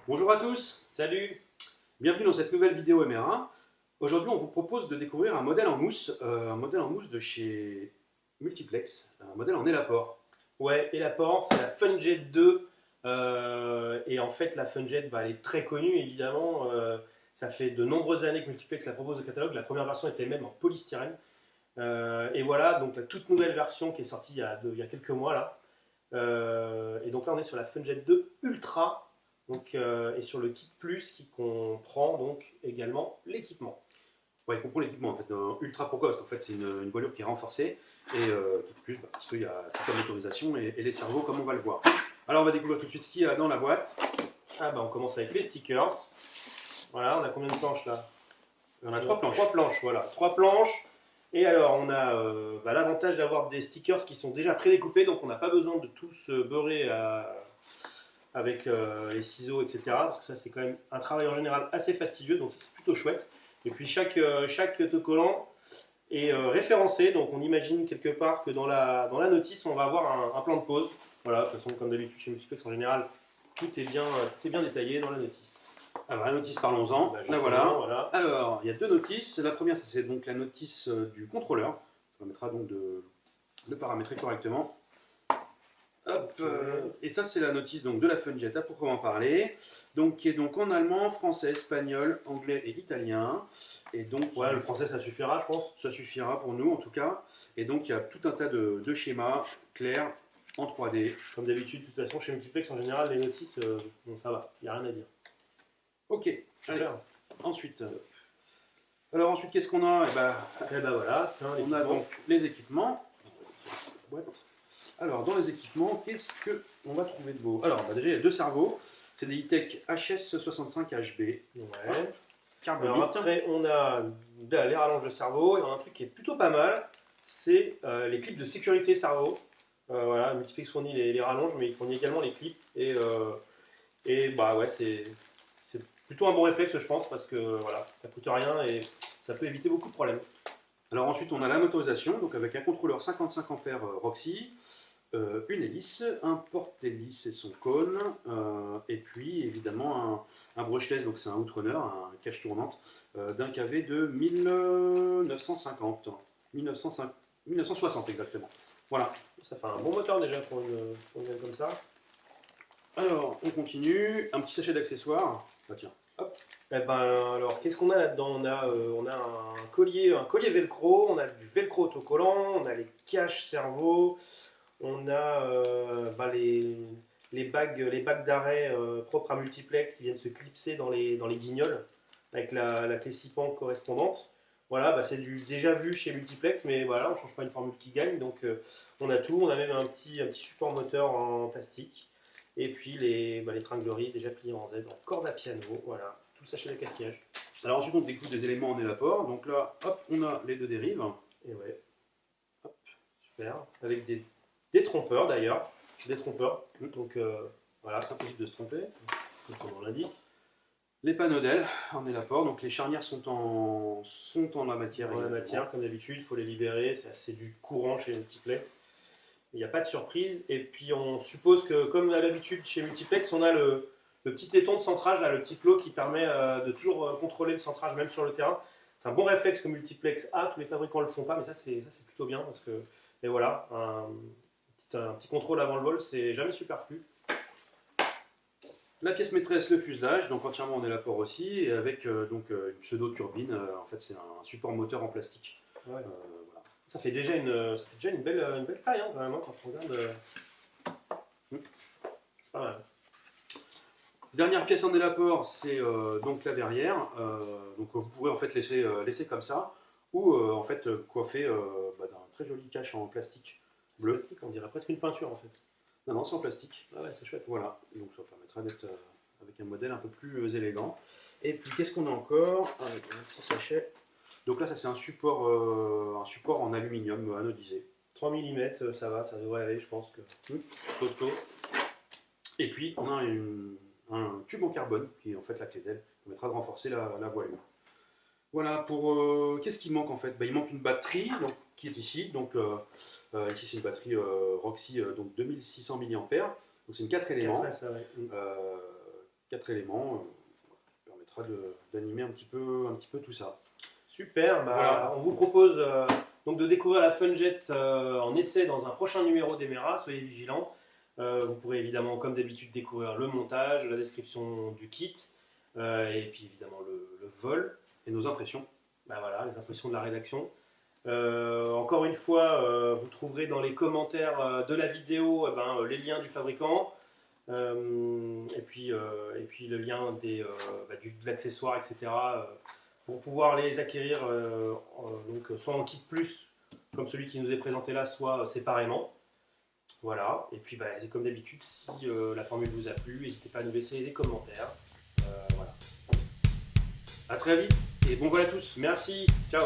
Bonjour à tous, Salut! bienvenue dans cette nouvelle vidéo MR1. Aujourd'hui, on vous propose de découvrir un modèle en mousse de chez Multiplex, un modèle en Elapor. Ouais, et la Porsche, c'est la Funjet 2. Et en fait, la Funjet, elle est très connue, évidemment. Ça fait de nombreuses années que Multiplex la propose au catalogue. La première version était même en polystyrène. Et voilà, donc la toute nouvelle version qui est sortie il y a quelques mois là. Et donc là, on est sur la Funjet 2 Ultra. Donc, et sur le kit plus qui comprend donc également l'équipement. Ouais, il comprend l'équipement en fait, ultra pourquoi? Parce qu'en fait, c'est une voilure qui est renforcée et tout plus parce qu'il y a toute la motorisation et les cerveaux, comme on va le voir. Alors, on va découvrir tout de suite ce qu'il y a dans la boîte. Ah bah on commence avec les stickers. Voilà, on a combien de planches là? On a trois planches. Trois planches, voilà. Trois planches. Et alors, on a l'avantage d'avoir des stickers qui sont déjà prédécoupés, donc on n'a pas besoin de tout se beurrer avec les ciseaux, etc. Parce que ça, c'est quand même un travail en général assez fastidieux, donc ça, c'est plutôt chouette. Et puis, chaque autocollant est référencé, donc on imagine quelque part que dans la notice, on va avoir un plan de pause. Voilà, de toute façon, comme d'habitude chez Multiplex en général, tout est bien détaillé dans la notice. Alors, la notice, parlons-en. Bah, La justement, voilà. voilà. Alors, il y a deux notices. La première, ça, c'est donc la notice du contrôleur. Ça permettra donc de paramétrer correctement. Hop, et ça, c'est la notice donc, de la Funjet à proprement parler, donc, qui est donc en allemand, français, espagnol, anglais et italien. Et donc, Ouais, le français, ça suffira, je pense. ça suffira pour nous en tout cas. Et donc, il y a tout un tas de schémas clairs en 3D. Comme d'habitude, de toute façon, chez Multiplex, en général, les notices, bon, ça va, il n'y a rien à dire. Ok, allez, Super. ensuite. Alors, ensuite, qu'est-ce qu'on a? Et bah voilà, tiens, On a donc les équipements. Boîte. Alors, dans les équipements, qu'est-ce qu'on va trouver de beau? Alors, déjà, il y a deux cerveaux. C'est des E-Tech HS65HB. Ouais. Carbonite. Alors après, on a les rallonges de cerveau et on a un truc qui est plutôt pas mal, c'est les clips de sécurité cerveau. Voilà, Multiplex fournit les rallonges, mais il fournit également les clips. Et bah ouais, c'est plutôt un bon réflexe, je pense, parce que voilà, ça coûte rien et ça peut éviter beaucoup de problèmes. Alors ensuite, on a la motorisation, donc avec un contrôleur 55 ampères Roxy, une hélice, un porte-hélice et son cône, et puis évidemment un brushless, donc c'est un outrunner, un cache tournante, d'un KV de 1950, 1960 exactement. Voilà. Ça fait un bon moteur déjà pour une gueule comme ça. Alors, on continue, un petit sachet d'accessoires. Ah tiens, hop. Eh ben, alors, qu'est-ce qu'on a là-dedans? On a un collier velcro, on a du velcro autocollant, on a les caches cerveau, on a les bagues d'arrêt propres à multiplex qui viennent se clipser dans les guignols avec la clé 6 pans correspondante. Voilà, bah, c'est du déjà vu chez multiplex, mais voilà, on ne change pas une formule qui gagne. Donc on a tout, on a même un petit support moteur en plastique. Et puis les tringleries déjà pliées en Z en corde à piano. Voilà, tout le sachet d'accastillage. Alors ensuite, on découpe des éléments en élaport. Donc là, hop, on a les deux dérives. Et ouais, hop, super. Avec des trompeurs d'ailleurs. Des trompeurs. Donc voilà, impossible de se tromper, comme on l'indique. Les panneaux d'aile en élaport, donc les charnières sont en la matière. Dans la matière, comme d'habitude, il faut les libérer. C'est assez du courant chez Multiplex. Il n'y a pas de surprise. Et puis on suppose que, comme à l'habitude chez Multiplex, on a le petit éton de centrage, là, le petit plot qui permet de toujours contrôler le centrage même sur le terrain. C'est un bon réflexe que Multiplex a. Tous les fabricants ne le font pas, mais ça c'est plutôt bien parce que et voilà, un petit contrôle avant le vol, c'est jamais superflu. La pièce maîtresse, le fuselage, donc entièrement en élaport aussi, et avec une pseudo-turbine. En fait, c'est un support moteur en plastique. Ouais. Voilà. Ça fait déjà une belle taille hein, quand même, hein, quand on regarde. C'est pas mal. Dernière pièce en élaport, c'est donc la verrière. Donc vous pourrez en fait laisser comme ça, ou en fait coiffer d'un très joli cache en plastique bleu. Plastique, on dirait presque une peinture en fait. Non, non, c'est en plastique. Ah ouais, c'est chouette. Voilà, donc ça permettra d'être avec un modèle un peu plus élégant. Et puis qu'est-ce qu'on a encore? Avec un petit sachet. Donc là, ça c'est un support en aluminium anodisé. 3 mm, ça va, ça devrait aller, je pense que. Costaud. Et puis on a un tube en carbone qui est en fait la clé d'aile, qui permettra de renforcer la voilure. Voilà, pour qu'est-ce qui manque en fait? Il manque une batterie donc, qui est ici. Donc ici c'est une batterie Roxy donc 2600 mAh. Donc c'est une 4 éléments. Ouais, ça, ouais. 4 4 éléments qui permettra d'animer un petit peu tout ça. Super, Voilà. on vous propose donc de découvrir la Funjet en essai dans un prochain numéro d'Emera, soyez vigilants. Vous pourrez évidemment, comme d'habitude, découvrir le montage, la description du kit, et puis évidemment le vol, Et nos impressions. voilà, les impressions de la rédaction. Encore une fois, vous trouverez dans les commentaires de la vidéo les liens du fabricant, et puis le lien de l'accessoire, etc. Pour pouvoir les acquérir donc, soit en kit plus, comme celui qui nous est présenté là, soit séparément. Voilà, et puis c'est comme d'habitude, si la formule vous a plu, n'hésitez pas à nous laisser des commentaires. Voilà. À très vite et bon vol à tous. Merci, ciao.